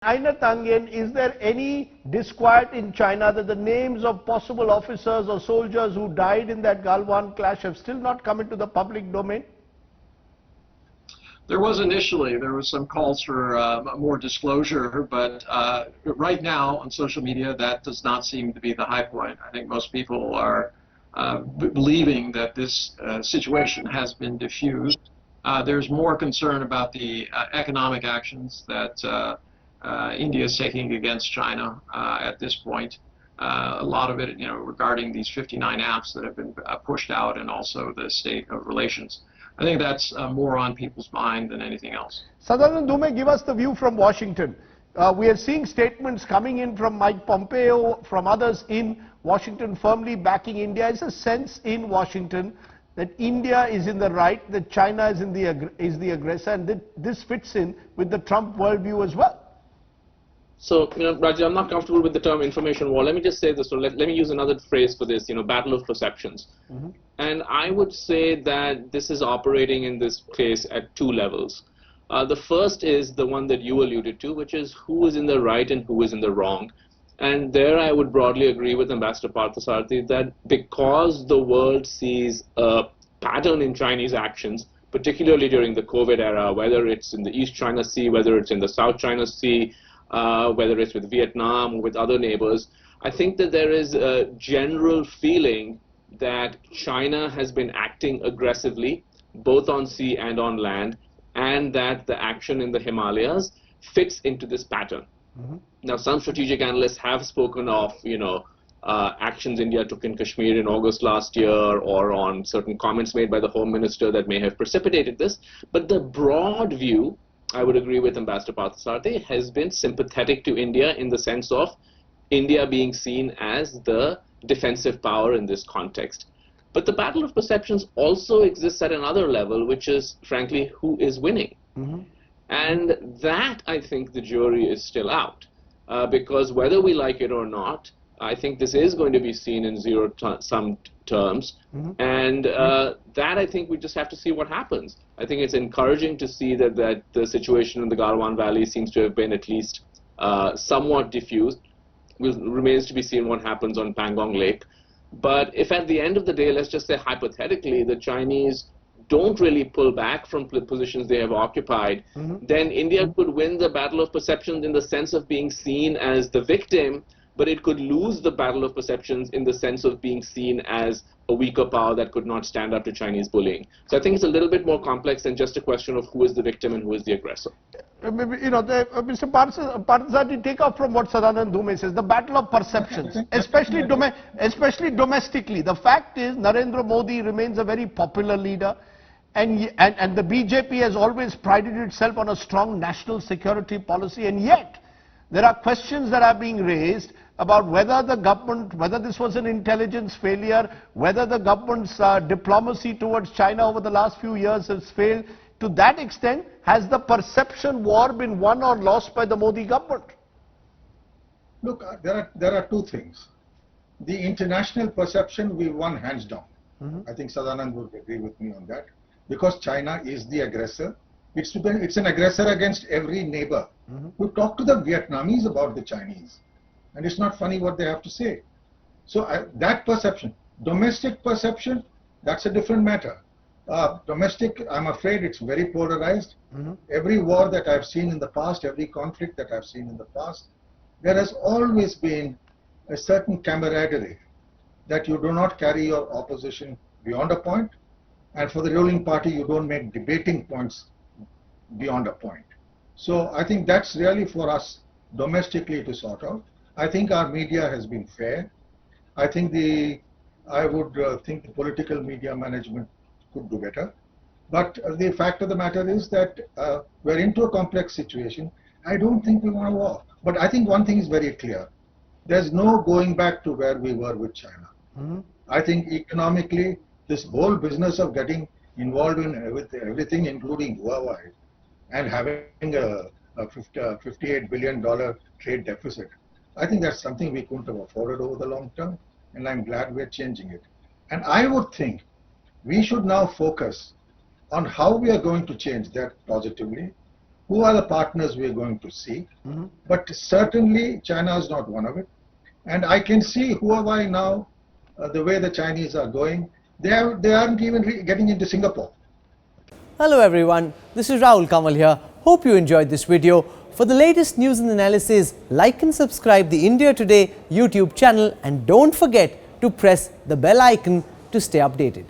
Einar Tangen, is there any disquiet in China that the names of possible officers or soldiers who died in that Galwan clash have still not come into the public domain? There was initially, there was some calls for more disclosure, but right now on social media that does not seem to be the high point. I think most people are believing that this situation has been diffused. There's more concern about the economic actions that India is taking against China at this point. A lot of it, regarding these 59 apps that have been pushed out, and also the state of relations. I think that's more on people's mind than anything else. Sadanand Dhume, give us the view from Washington. We are seeing statements coming in from Mike Pompeo, from others in Washington, firmly backing India. Is a sense in Washington that India is in the right, that China is the aggressor, and that this fits in with the Trump worldview as well. So, Rajdeep, I'm not comfortable with the term information war. Let me just say this, or let me use another phrase for this, battle of perceptions. And I would say that this is operating in this case at two levels. The first is the one that you alluded to, which is who is in the right and who is in the wrong. And there I would broadly agree with Ambassador Parthasarathy that because the world sees a pattern in Chinese actions, particularly during the COVID era, whether it's in the East China Sea, whether it's in the South China Sea, whether it's with Vietnam or with other neighbors, I think that there is a general feeling that China has been acting aggressively, both on sea and on land, and that the action in the Himalayas fits into this pattern. Now, some strategic analysts have spoken of, actions India took in Kashmir in August last year, or on certain comments made by the Home Minister that may have precipitated this. But the broad view, I would agree with Ambassador Parthasarathy, has been sympathetic to India in the sense of India being seen as the defensive power in this context. But the battle of perceptions also exists at another level, which is, frankly, who is winning. And that, I think, the jury is still out. Because whether we like it or not, I think this is going to be seen in zero-sum terms. And that, I think, we just have to see what happens. I think it's encouraging to see that the situation in the Galwan Valley seems to have been at least somewhat diffused. Remains to be seen what happens on Pangong Lake. But if at the end of the day, let's just say hypothetically, the Chinese don't really pull back from positions they have occupied, then India could win the battle of perceptions in the sense of being seen as the victim, but it could lose the battle of perceptions in the sense of being seen as a weaker power that could not stand up to Chinese bullying. So I think it's a little bit more complex than just a question of who is the victim and who is the aggressor. Mr. Parthasarathy, take off from what Sadanand Dhume says, the battle of perceptions, especially domestically. The fact is, Narendra Modi remains a very popular leader, and the BJP has always prided itself on a strong national security policy, and yet there are questions that are being raised about whether the government, whether this was an intelligence failure, whether the government's diplomacy towards China over the last few years has failed. To that extent, has the perception war been won or lost by the Modi government? Look, there are two things. The international perception we won hands down. I think Sadanand would agree with me on that. Because China is the aggressor. It's an aggressor against every neighbor. You talk to the Vietnamese about the Chinese, and it's not funny what they have to say. So that perception, domestic perception, that's a different matter. Domestic, I'm afraid it's very polarized. Every war that I've seen in the past, every conflict that I've seen in the past, there has always been a certain camaraderie that you do not carry your opposition beyond a point, and for the ruling party you don't make debating points beyond a point. So I think that's really for us domestically to sort out. I think our media has been fair. I would think the political media management could do better. But the fact of the matter is that we're into a complex situation. I don't think we want a war. But I think one thing is very clear. There's no going back to where we were with China. I think economically, this whole business of getting involved in everything, including Huawei, and having a $58 billion trade deficit, I think that's something we couldn't have afforded over the long term, and I'm glad we're changing it. And I would think we should now focus on how we are going to change that positively, who are the partners we are going to see. But certainly China is not one of it. And I can see Huawei now, the way the Chinese are going, they aren't even getting into Singapore. Hello everyone, this is Rahul Kamal here. Hope you enjoyed this video. For the latest news and analysis, like and subscribe the India Today YouTube channel and don't forget to press the bell icon to stay updated.